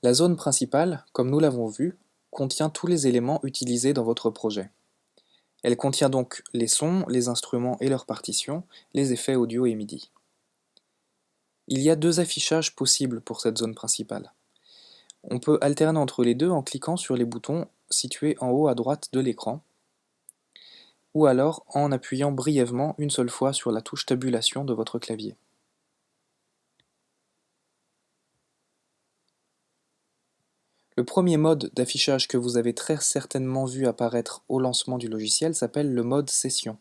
La zone principale, comme nous l'avons vu, contient tous les éléments utilisés dans votre projet. Elle contient donc les sons, les instruments et leurs partitions, les effets audio et MIDI. Il y a deux affichages possibles pour cette zone principale. On peut alterner entre les deux en cliquant sur les boutons situés en haut à droite de l'écran, ou alors en appuyant brièvement une seule fois sur la touche tabulation de votre clavier. Le premier mode d'affichage que vous avez très certainement vu apparaître au lancement du logiciel s'appelle le mode session.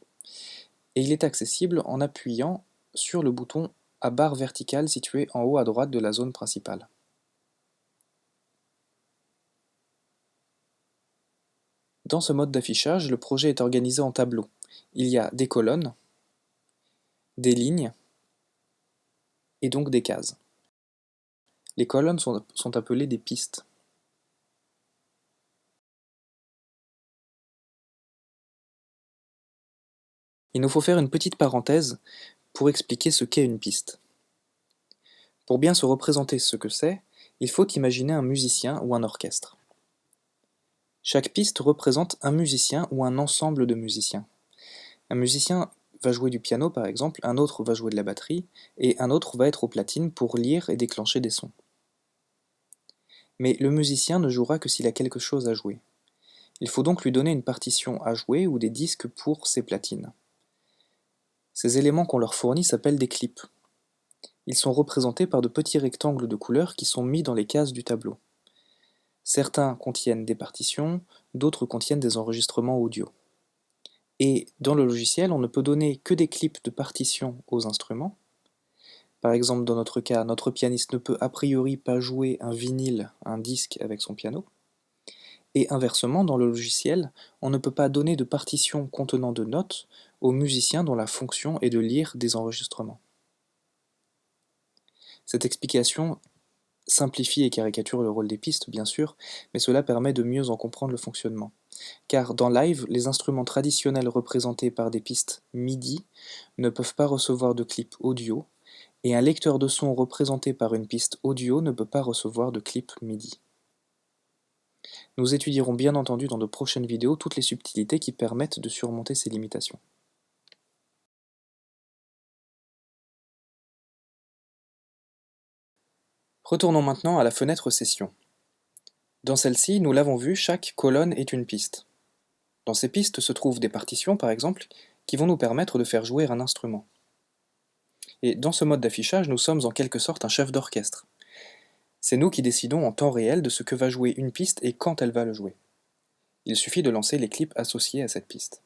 Et il est accessible en appuyant sur le bouton à barre verticale situé en haut à droite de la zone principale. Dans ce mode d'affichage, le projet est organisé en tableaux. Il y a des colonnes, des lignes et donc des cases. Les colonnes sont appelées des pistes. Il nous faut faire une petite parenthèse pour expliquer ce qu'est une piste. Pour bien se représenter ce que c'est, il faut imaginer un musicien ou un orchestre. Chaque piste représente un musicien ou un ensemble de musiciens. Un musicien va jouer du piano par exemple, un autre va jouer de la batterie, et un autre va être aux platines pour lire et déclencher des sons. Mais le musicien ne jouera que s'il a quelque chose à jouer. Il faut donc lui donner une partition à jouer ou des disques pour ses platines. Ces éléments qu'on leur fournit s'appellent des clips. Ils sont représentés par de petits rectangles de couleurs qui sont mis dans les cases du tableau. Certains contiennent des partitions, d'autres contiennent des enregistrements audio. Et dans le logiciel, on ne peut donner que des clips de partitions aux instruments. Par exemple, dans notre cas, notre pianiste ne peut a priori pas jouer un vinyle, un disque avec son piano. Et inversement, dans le logiciel, on ne peut pas donner de partition contenant de notes aux musiciens dont la fonction est de lire des enregistrements. Cette explication simplifie et caricature le rôle des pistes, bien sûr, mais cela permet de mieux en comprendre le fonctionnement. Car dans Live, les instruments traditionnels représentés par des pistes MIDI ne peuvent pas recevoir de clip audio, et un lecteur de son représenté par une piste audio ne peut pas recevoir de clip MIDI. Nous étudierons bien entendu dans de prochaines vidéos toutes les subtilités qui permettent de surmonter ces limitations. Retournons maintenant à la fenêtre Session. Dans celle-ci, nous l'avons vu, chaque colonne est une piste. Dans ces pistes se trouvent des partitions, par exemple, qui vont nous permettre de faire jouer un instrument. Et dans ce mode d'affichage, nous sommes en quelque sorte un chef d'orchestre. C'est nous qui décidons en temps réel de ce que va jouer une piste et quand elle va le jouer. Il suffit de lancer les clips associés à cette piste.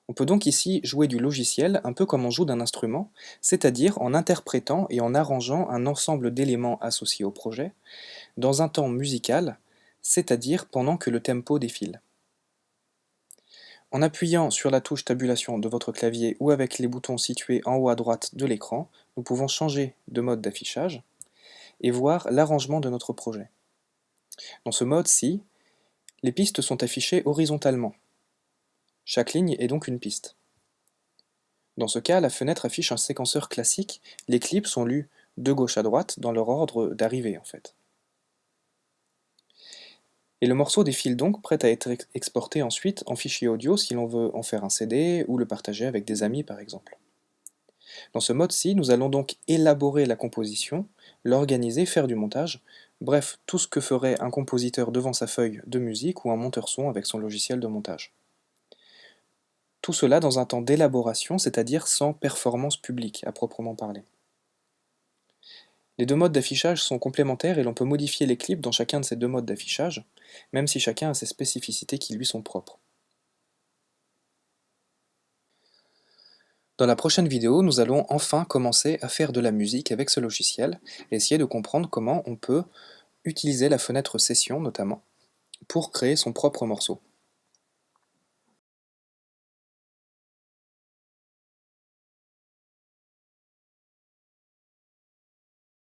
On peut donc ici jouer du logiciel un peu comme on joue d'un instrument, c'est-à-dire en interprétant et en arrangeant un ensemble d'éléments associés au projet, dans un temps musical, c'est-à-dire pendant que le tempo défile. En appuyant sur la touche tabulation de votre clavier ou avec les boutons situés en haut à droite de l'écran, nous pouvons changer de mode d'affichage et voir l'arrangement de notre projet. Dans ce mode-ci, les pistes sont affichées horizontalement. Chaque ligne est donc une piste. Dans ce cas, la fenêtre affiche un séquenceur classique, les clips sont lus de gauche à droite dans leur ordre d'arrivée en fait. Et le morceau défile donc prêt à être exporté ensuite en fichier audio si l'on veut en faire un CD ou le partager avec des amis par exemple. Dans ce mode-ci, nous allons donc élaborer la composition, l'organiser, faire du montage, bref, tout ce que ferait un compositeur devant sa feuille de musique ou un monteur son avec son logiciel de montage. Tout cela dans un temps d'élaboration, c'est-à-dire sans performance publique à proprement parler. Les deux modes d'affichage sont complémentaires et l'on peut modifier les clips dans chacun de ces deux modes d'affichage, même si chacun a ses spécificités qui lui sont propres. Dans la prochaine vidéo, nous allons enfin commencer à faire de la musique avec ce logiciel et essayer de comprendre comment on peut utiliser la fenêtre Session notamment pour créer son propre morceau.